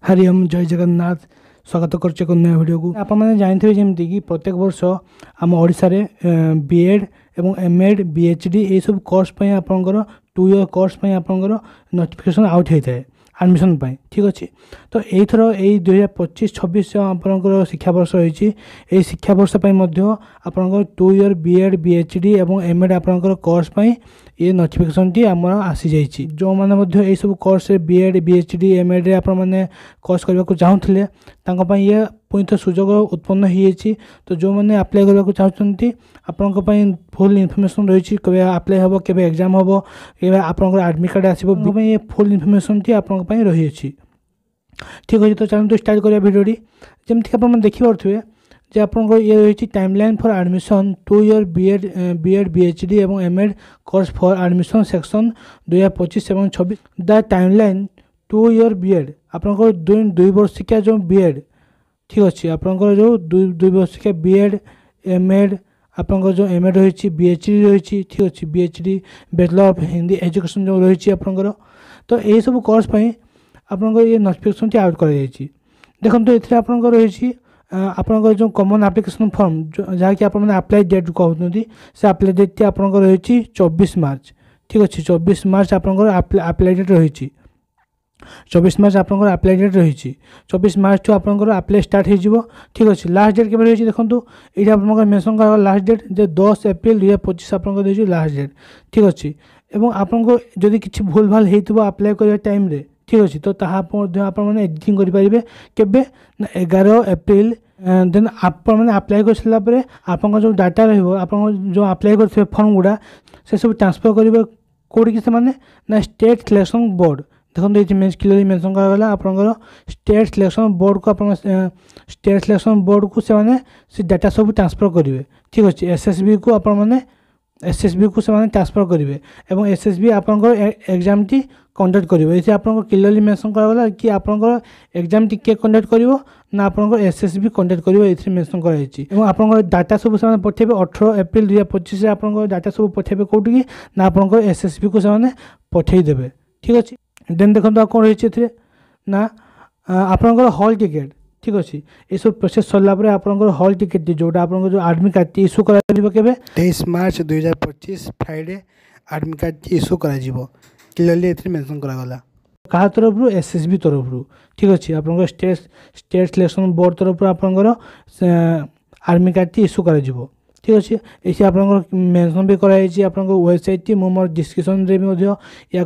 हरि ओम जय जगन्नाथ स्वागत करछे एक नया वीडियो को आप मैंने जानते जमी कि प्रत्येक वर्ष आम ओडिशा रे बीएड एवं एमएड बीएचडी ये सब कोर्स पे आपनकर 2 ईयर कोर्स पे आपनकर नोटिफिकेशन आउट होता है एडमिशन पाई ठीक अच्छे। तो एथर यही 2025-26 आपनकर शिक्षा वर्ष रही शिक्षा वर्ष आपनकर 2 ईयर बीएड बीएचडी एवं एमएड आपनकर कोर्स पे ये नोटिफिकेशन टी आम आसी जाइए। जो मैंने सब कोर्स बीएड बीएचडी एमएड आप कोर्स करने को चाहूले ये पुणी तो सुजोग उत्पन्न हो। तो जो मैंने अप्लाई करने को चाहते आपण फुल इनफर्मेशन रही कभी अप्लाई हम के एग्जाम हम के आप एडमिट कार्ड आसो ये फुल इनफर्मेशन टी आप रही ठीक अच्छे। तो चलते स्टार्ट करिया वीडियोटी जमीक आप देखिपे जे आपन ये रही timeline for admission 2 year BEd BHD एवं MEd course for admission section 2025 एवं 26 द टाइमलाइन 2 ईयर बीएड आपन दुई वर्षिका जो बीएड ठीक अच्छे आपन जो दुई वर्षिका बीएड एमएड आपन जो एमएड रही बीएचडी रही ठीक अच्छे बीएचडी बैचलर ऑफ हिंदी एजुकेशन जो रही आपन तो यही सब कोर्स आपन ये नोटिफिकेशन आउट कर देखो ये आपन रही आपन जो कॉमन एप्लिकेशन फॉर्म जहाँकि आप अप्लाई डेट कहते से अप्लाई डेट आपन रही 24 मार्च ठीक अच्छे 24 मार्च आपन अप्लाई डेट रही 24 मार्च आपन अप्लाई डेट रही 24 मार्च टू आपन अप्लाई स्टार्ट हो ठीक अच्छे। लास्ट डेट के रही देखो ये आप मेंशन कर लास्ट डेट जे 10 एप्रिल 2025 आपन लास्ट डेट ठीक अच्छे। एवं आपन जदि किसी भूल भाल हो अप्लाई कर टाइम रे ठीक अच्छे तो आपने एडिटिंग करेंगे केबे 11 एप्रिल देन आपने अप्लाई कर सारापर आप जो डाटा रहा जो अप्लाई कर फॉर्म गुड़ा से सब ट्रांसफर करेंगे कौटी से ना स्टेट सिलेक्शन बोर्ड देखो ये क्लियरली मेंशन करागला आपन स्टेट सिलेक्शन बोर्ड को स्टेट सिलेक्शन बोर्ड को से डाटा सब ट्रांसफर करेंगे ठीक अच्छे। एसएसबी को आपने एसएसबी को से ट्रांसफर करेंगे और एसएसबी आपन एग्जाम टी कंडक्ट करेंगे ये आपन क्लियरली मेंशन करागला कि आपन एग्जाम टी के कंडक्ट करिवो ना आपन एसएसबी कंडक्ट करिवो ये मेंशन कराई आपन डाटा सब से पठेबे 18 एप्रिल 2025 से आपन डाटा सब पठेबे कोठी ना आपन एसएसबी को से पठेई देबे ठीक अच्छे। देन देखो कौन रही ना आपन हॉल टिकेट ठीक अच्छे ये सब प्रोसेस सरला आप हॉल टिकेट जोटा आप जो एडमिट कार्ड इश्यू कर 23 मार्च 2025 फ्राइडे एडमिट कार्ड इश्यू कर क्लियरली ये मेंशन करागला क्या तरफ एसएसबी तरफ ठीक अच्छे आप स्टेट सिलेक्शन बोर्ड तरफ आपंकर एडमिट कार्ड इश्यू कर ठीक अच्छे। ये आप मेंशन भी कराई आप वेबसाइट टी मोर डिस्क्रिप्शन में या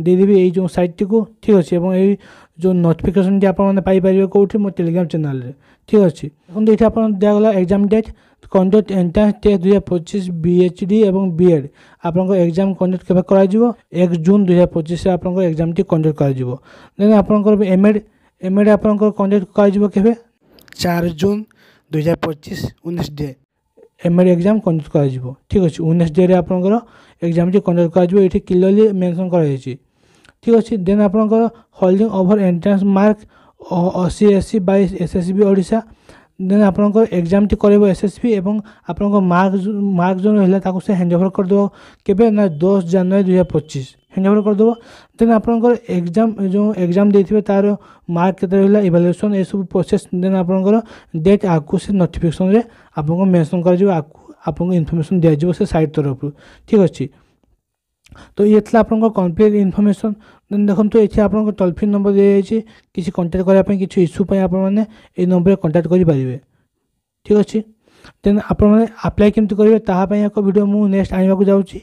देदेवी ये जो साइट टी को ठीक अच्छे और ये जो नोटिफिकेशन टी आपरे कौटी मो टेलीग्राम चैनल ठीक अच्छे। देखो ये आप दिगला exam date conduct entrance test 2025 BHD एवं बीएड आपन एग्जाम कंडक्ट केबे करा 1 जून 2025 से आपन एग्जाम टी कंडक्ट करा देन आपन एमएड आपन कंडक्ट करा केबे 4 जून 2025 19 डे एमएड एग्जाम कंडक्ट करा ठीक अच्छे 19 डे आपन एग्जाम टी कंडक्ट करा ये क्लियरली मेंशन कराई ठीक अच्छे। देन आपन holding over entrance mark 80 by SSB Odisha then आपन एग्जाम टी कर एसएसबी एवं आपन मार्क जो रहा से हैंडओवर करदेव केबे ना 10 जनवरी 2025 हैंडओवर करदेव। देन आपन एग्जाम जो एग्जाम देथिबे तार मार्क केते रहा इवैल्यूएशन ये सब प्रोसेस देन आपन डेट आकु से नोटिफिकेशन रे आपन मेंशन कर आपन इनफॉरमेशन दिया जाव से साइट तरफ ठीक अच्छे। तो ये आपन कंप्लीट इनफॉरमेशन देन देखो तो ये आप टोल फ्री नंबर दी जाए किसी कंटाक्ट करने किसी इश्यू आपने ये नंबर कंटाक्ट करेंगे ठीक अच्छे। देन आपने अप्लाई केमती करेंगे तापाई एक वीडियो मुझे नेक्स्ट आने को जाऊँगी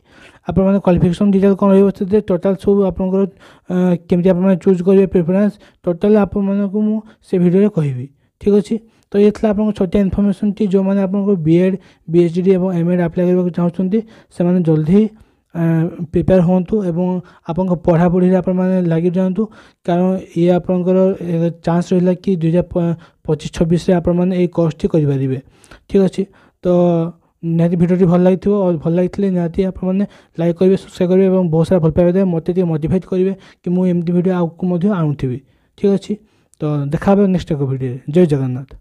आपने क्वालिफिकेशन डिटेल कौन रही टोटाल सब आपमती आप चूज करेंगे प्रेफरेंस टोटाल आपको मुझे वीडियो कहबी ठीक अच्छे। तो ये आप छोटिया इनफॉरमेशन टी जो मैंने आप बीएड बीएचडी और एमएड अप्लाई करने चाहते से जल्दी प्रिपेयर हूँ एवं आपन पढ़ापढ़ी आप लगी जातु कारण ये आपंकर चांस रहा कि 2025-26 आपने कोर्स टी करेंगे ठीक अच्छे। तो निहाती भिडियोटी भल लगी और भल लगी निहाती आपने लाइक करेंगे सब्सक्राइब करेंगे और बहुत सारा भल पाइबे मत मोटिवेट करेंगे कि मुझे एमती भिडियो आगू आणुथी ठीक अच्छे। तो देखा नेक्स्ट एक भिडियो जय जगन्नाथ।